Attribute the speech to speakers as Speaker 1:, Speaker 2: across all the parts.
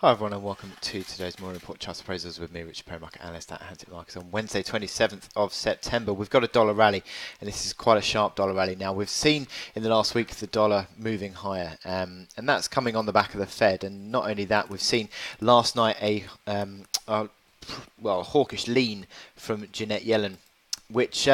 Speaker 1: Hi everyone and welcome to today's morning report chart appraisals with me, Richard Perry, market analyst at Hantec Markets on Wednesday 27th of September. We've got a dollar rally and this is quite a sharp dollar rally. Now we've seen in the last week the dollar moving higher and that's coming on the back of the Fed, and not only that, we've seen last night a hawkish lean from Janet Yellen, which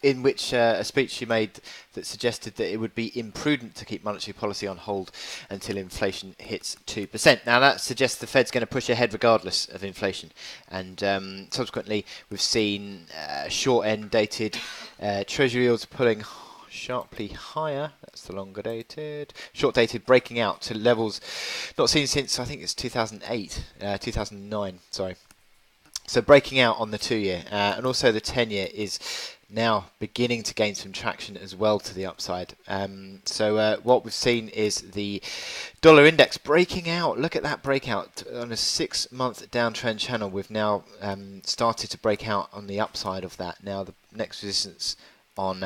Speaker 1: in which a speech she made that suggested that it would be imprudent to keep monetary policy on hold until inflation hits 2%. Now that suggests the Fed's going to push ahead regardless of inflation, and subsequently we've seen short end dated Treasury yields pulling sharply higher. That's the longer dated. Short dated breaking out to levels not seen since I think it's 2009. Sorry. So breaking out on the 2-year, and also the 10-year is now beginning to gain some traction as well to the upside. So what we've seen is the dollar index breaking out. Look at that breakout on a 6-month downtrend channel. We've now started to break out on the upside of that. Now the next resistance on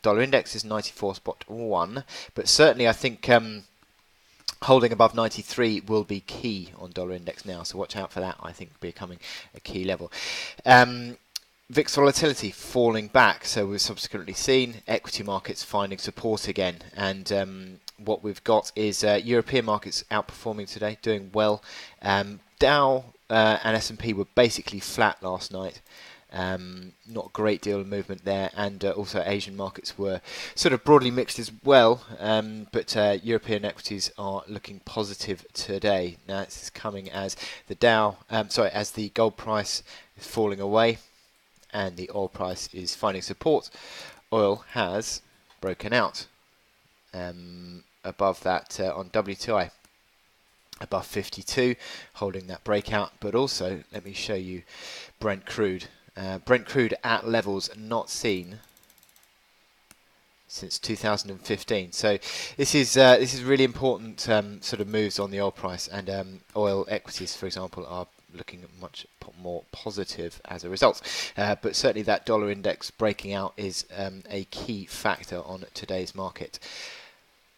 Speaker 1: dollar index is 94.1, but certainly I think holding above 93 will be key on dollar index now, so watch out for that. I think becoming a key level. VIX volatility falling back, so we've subsequently seen equity markets finding support again, and what we've got is European markets outperforming today, doing well. Dow and S&P were basically flat last night. Not a great deal of movement there, and also Asian markets were sort of broadly mixed as well, but European equities are looking positive today. Now this is coming as the as the gold price is falling away and the oil price is finding support. Oil has broken out above that on WTI, above 52, holding that breakout, but also let me show you Brent crude. Brent crude at levels not seen since 2015. So this is really important sort of moves on the oil price, and oil equities, for example, are looking much more positive as a result. But certainly that dollar index breaking out is a key factor on today's market.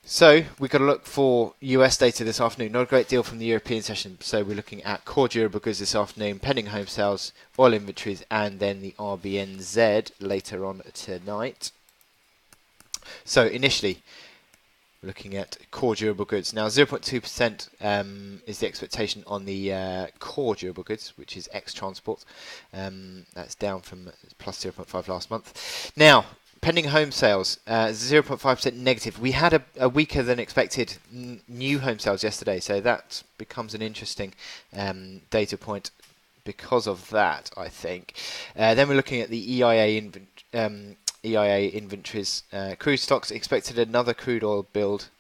Speaker 1: So we've got to look for US data this afternoon. Not a great deal from the European session. So we're looking at core durable goods this afternoon, pending home sales, oil inventories, and then the RBNZ later on tonight. So initially, we're looking at core durable goods. Now 0.2% is the expectation on the core durable goods, which is ex-transport. That's down from plus 0.5 last month. Now, pending home sales, 0.5% negative. We had a weaker than expected new home sales yesterday, so that becomes an interesting data point because of that, I think. Then we're looking at the EIA inventories. Crude stocks expected another crude oil build,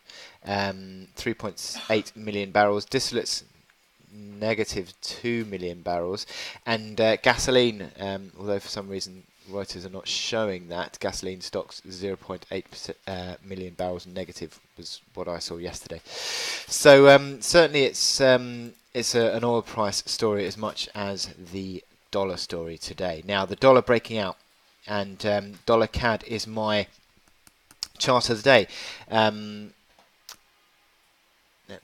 Speaker 1: 3.8 million barrels. Distillates negative 2 million barrels, and gasoline, although for some reason Reuters are not showing that, gasoline stocks 0.8 million barrels negative was what I saw yesterday. So certainly it's an oil price story as much as the dollar story today. Now the dollar breaking out, and dollar CAD is my chart of the day. Let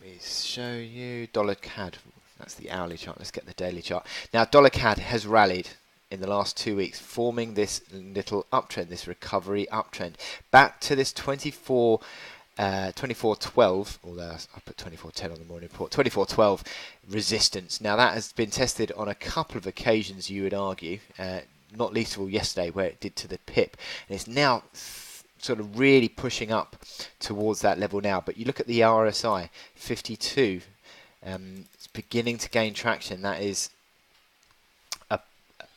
Speaker 1: me show you dollar CAD. That's the hourly chart. Let's get the daily chart. Now dollar CAD has rallied in the last 2 weeks, forming this little uptrend, this recovery uptrend, back to this 2412, although I put 2410 on the morning report, 2412 resistance. Now that has been tested on a couple of occasions, you would argue, not least of all yesterday where it did to the pip, and it's now sort of really pushing up towards that level now. But you look at the RSI 52, it's beginning to gain traction. That is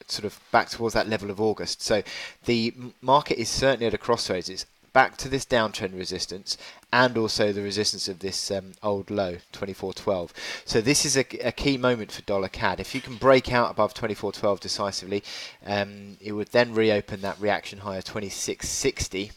Speaker 1: sort of back towards that level of August. So the market is certainly at a crossroads. It's back to this downtrend resistance and also the resistance of this old low 2412. So this is a key moment for dollar CAD. If you can break out above 2412 decisively, it would then reopen that reaction high of 2660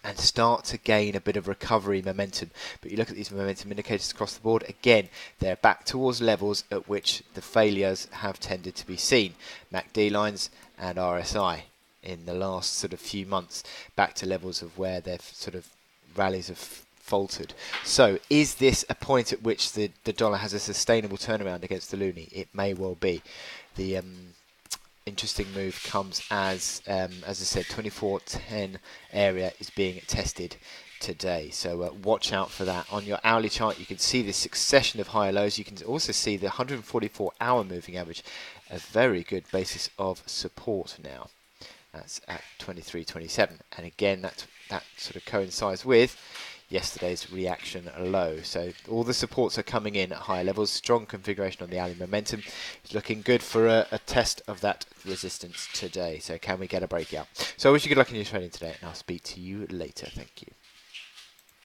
Speaker 1: and start to gain a bit of recovery momentum. But you look at these momentum indicators across the board, again, they're back towards levels at which the failures have tended to be seen. MACD lines and RSI in the last sort of few months, back to levels of where they've sort of rallies have faltered. So is this a point at which the dollar has a sustainable turnaround against the loonie? It may well be. The interesting move comes as I said, 24.10 area is being tested today, so watch out for that. On your hourly chart, you can see this succession of higher lows. You can also see the 144-hour moving average, a very good basis of support now. That's at 23.27, and again that sort of coincides with yesterday's reaction low. So all the supports are coming in at higher levels. Strong configuration on the hourly momentum. It's looking good for a test of that resistance today. So can we get a breakout? So I wish you good luck in your trading today, and I'll speak to you later. Thank you.